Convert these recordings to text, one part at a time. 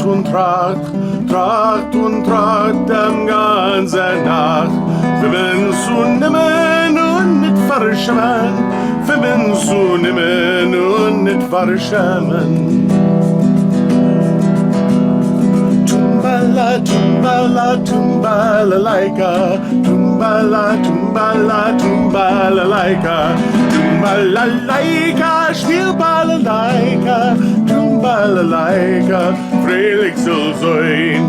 und Tracht am ganzen Nacht. Wir bin zu nimmen und nicht verschämen, wir bin zu nimmen und nicht verschämen. Tum Balalaika, Tum Balalaika, Tum Balalaika, spiel Balalaika, Tum Balalaika, fröhlich soll sein.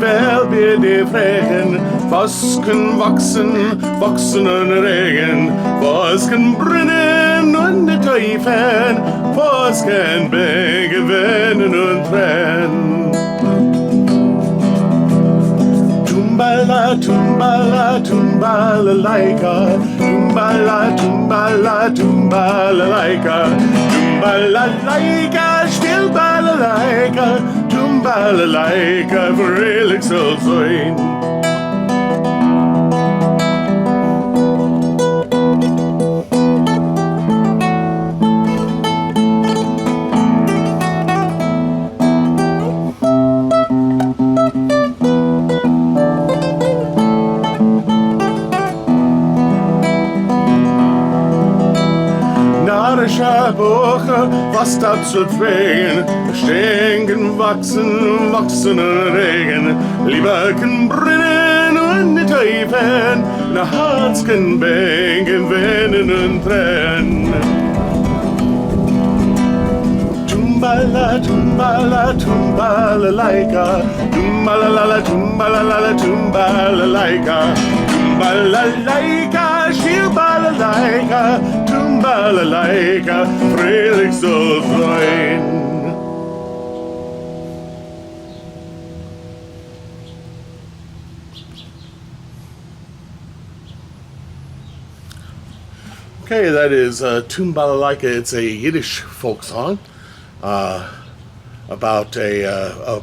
Wel wir die Fregen, was kann wachsen und regen, was kann brennen und die Teufeln, was kann gewinnen und trennen. Tum Balalaika, Tum Balalaika, Tum Balalaika, still Balalaika, Tum Balalaika, fröhlich soll sein. Woche, was dazu pflegen, stehen, wachsen und regen, lieber kann brennen und die Teufel, nach Herz kann gewinnen und trennen. Tum Balalaika, Tum Balalaika, Tum Balalaika, still Balalaika, Tum Balalaika, fröhlich soll sein. Okay, that is Tum Balalaika. It's a Yiddish folk song about a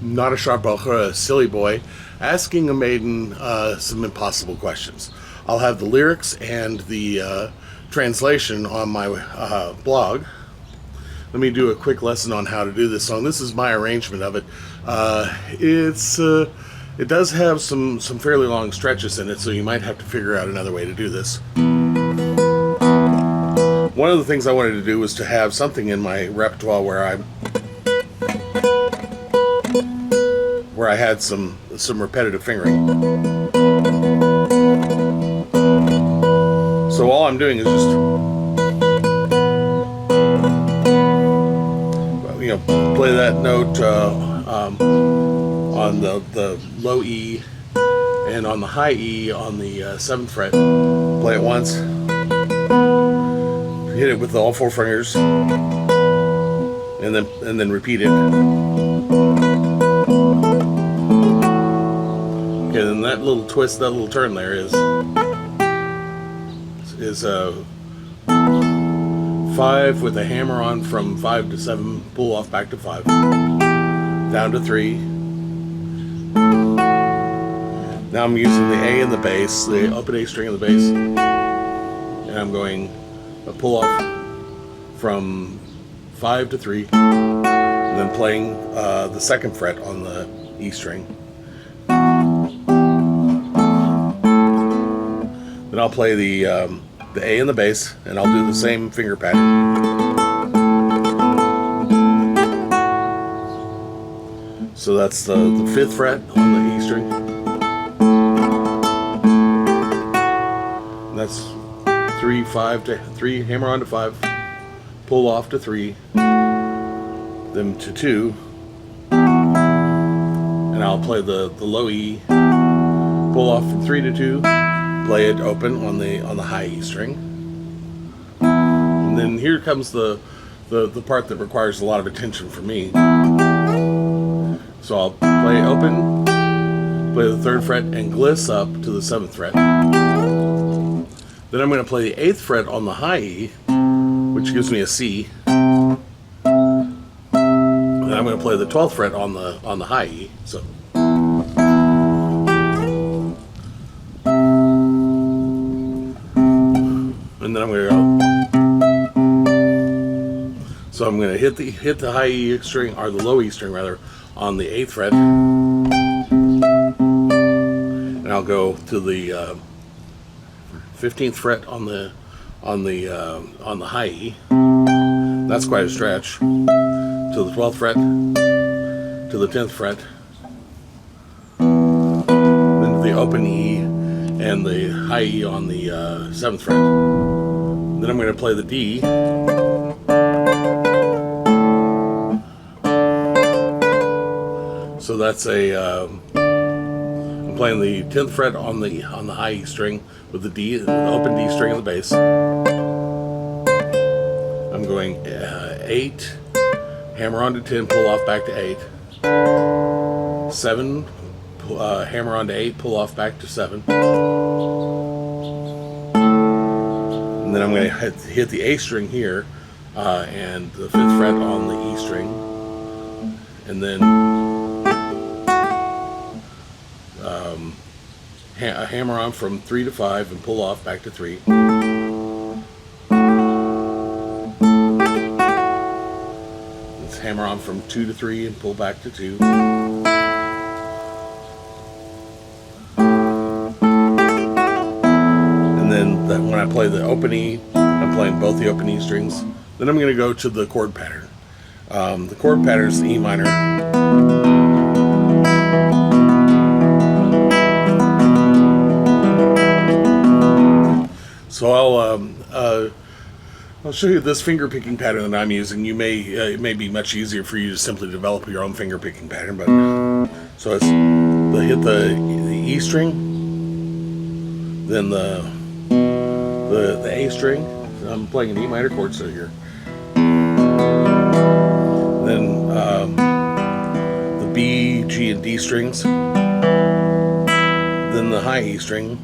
not a sharp bocher, a silly boy, asking a maiden some impossible questions. I'll have the lyrics and the translation on my blog. Let me do a quick lesson on how to do this song. This is my arrangement of it. It does have some fairly long stretches in it, so you might have to figure out another way to do this. One of the things I wanted to do was to have something in my repertoire where I had some repetitive fingering. So all I'm doing is just, play that note on the low E and on the high E on the 7th fret. Play it once, hit it with all 4 fingers, and then repeat it. Okay, then that little twist, that little turn there is 5 with a hammer on from 5 to 7, pull off back to 5, down to 3. Now I'm using the A in the bass, the open A string of the bass, and I'm going a pull off from 5 to 3, and then playing the 2nd fret on the E string. Then I'll play the A in the bass, and I'll do the same finger pattern. So that's the 5th fret on the E string. And that's 3, 5 to 3, hammer on to 5, pull off to 3, then to 2, and I'll play the low E, pull off from 3 to 2, play it open on the high E string, and then here comes the part that requires a lot of attention from me. So I'll play open, play the 3rd fret, and gliss up to the 7th fret. Then I'm going to play the 8th fret on the high E, which gives me a C. And I'm going to play the 12th fret on the high E. So. And then I'm going to go. So I'm going to hit the high E string, or the low E string rather, on the 8th fret, and I'll go to the 15th fret on the high E. That's quite a stretch. To the 12th fret, to the 10th fret, then to the open E and the high E on the 7th fret. Then I'm going to play the D. So that's I'm playing the 10th fret on the high E string with the D, the open D string of the bass. I'm going 8, hammer on to 10, pull off back to 8. 7, hammer on to 8, pull off back to 7. And then I'm going to hit the A string here, and the 5th fret on the E string, and then a hammer on from 3 to 5 and pull off back to 3. Let's hammer on from 2 to 3 and pull back to 2. And then when I play the open E, I'm playing both the open E strings. Then I'm going to go to the chord pattern. The chord pattern is the E minor. So I'll show you this finger picking pattern that I'm using. You may it may be much easier for you to simply develop your own finger picking pattern, but so it's hit the E string, then the A string. I'm playing an E minor chord, so here. Then the B, G, and D strings. Then the high E string.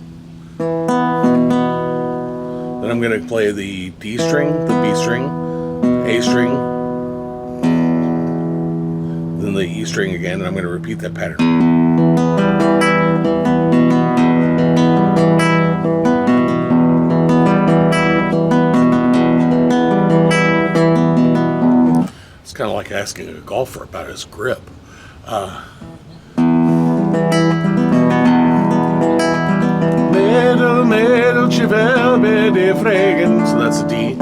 Then I'm going to play the D string, the B string, A string, then the E string again, and I'm going to repeat that pattern. It's kind of like asking a golfer about his grip. So that's a D.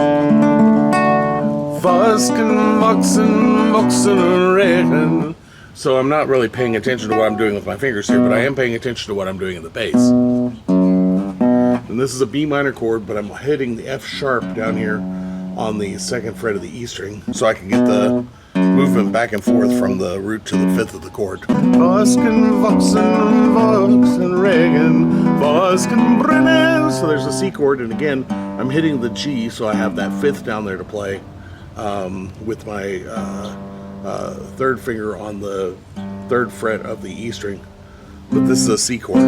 So I'm not really paying attention to what I'm doing with my fingers here, but I am paying attention to what I'm doing in the bass. And this is a B minor chord, but I'm hitting the F sharp down here on the 2nd fret of the E string, so I can get the movement back and forth from the root to the 5th of the chord. So there's a C chord, and again, I'm hitting the G, so I have that 5th down there to play with my 3rd finger on the 3rd fret of the E string. But this is a C chord.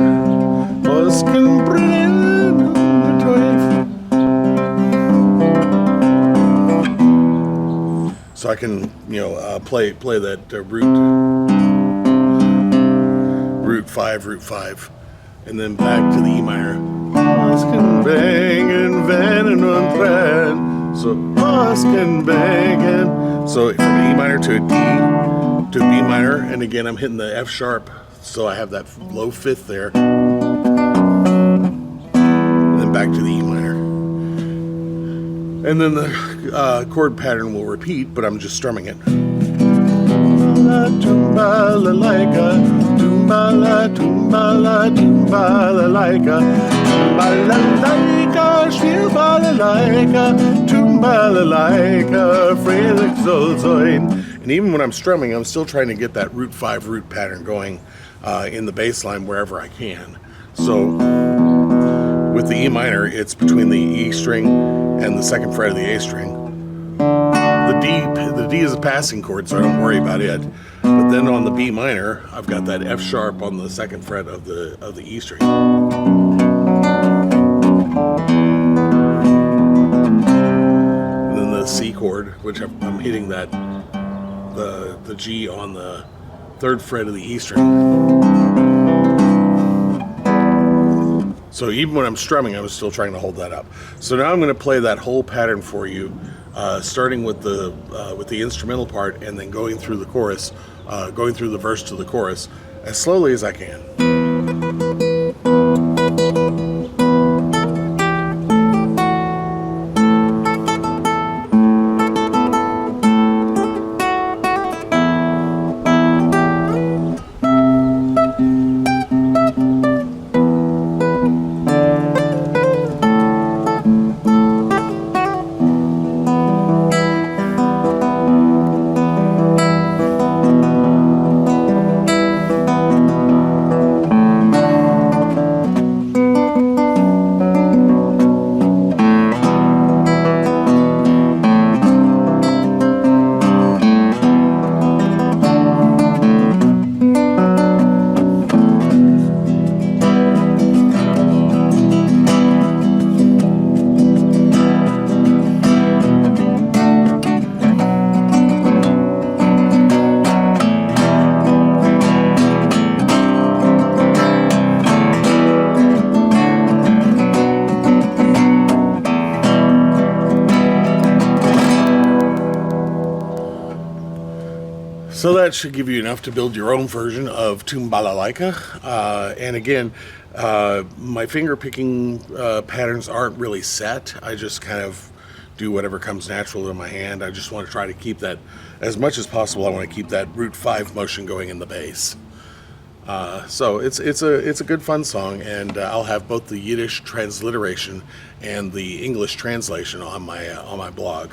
So I can, play that root 5, and then back to the E minor. So from E minor to a D to B minor, and again I'm hitting the F sharp, so I have that low 5th there, and then back to the E minor. And then the chord pattern will repeat, but I'm just strumming it. Tum Balalaika, Tum Balalaika, Tum Balalaika, Tum Balalaika, Tum Balalaika, Fröhlich soll sein. And even when I'm strumming, I'm still trying to get that root 5 root pattern going in the bass line wherever I can. So with the E minor, it's between the E string and the 2nd fret of the A string. The D is a passing chord, so I don't worry about it. But then on the B minor, I've got that F sharp on the 2nd fret of the E string. chord, which I'm hitting that the G on the 3rd fret of the E string. So even when I'm strumming, I was still trying to hold that up. So now I'm going to play that whole pattern for you, starting with the instrumental part and then going through the chorus, going through the verse to the chorus as slowly as I can. So that should give you enough to build your own version of Tum Balalaika. And again, my finger picking patterns aren't really set. I just kind of do whatever comes natural in my hand. I just want to try to keep that, as much as possible, I want to keep that root 5 motion going in the bass. So it's a good fun song, and I'll have both the Yiddish transliteration and the English translation on my blog.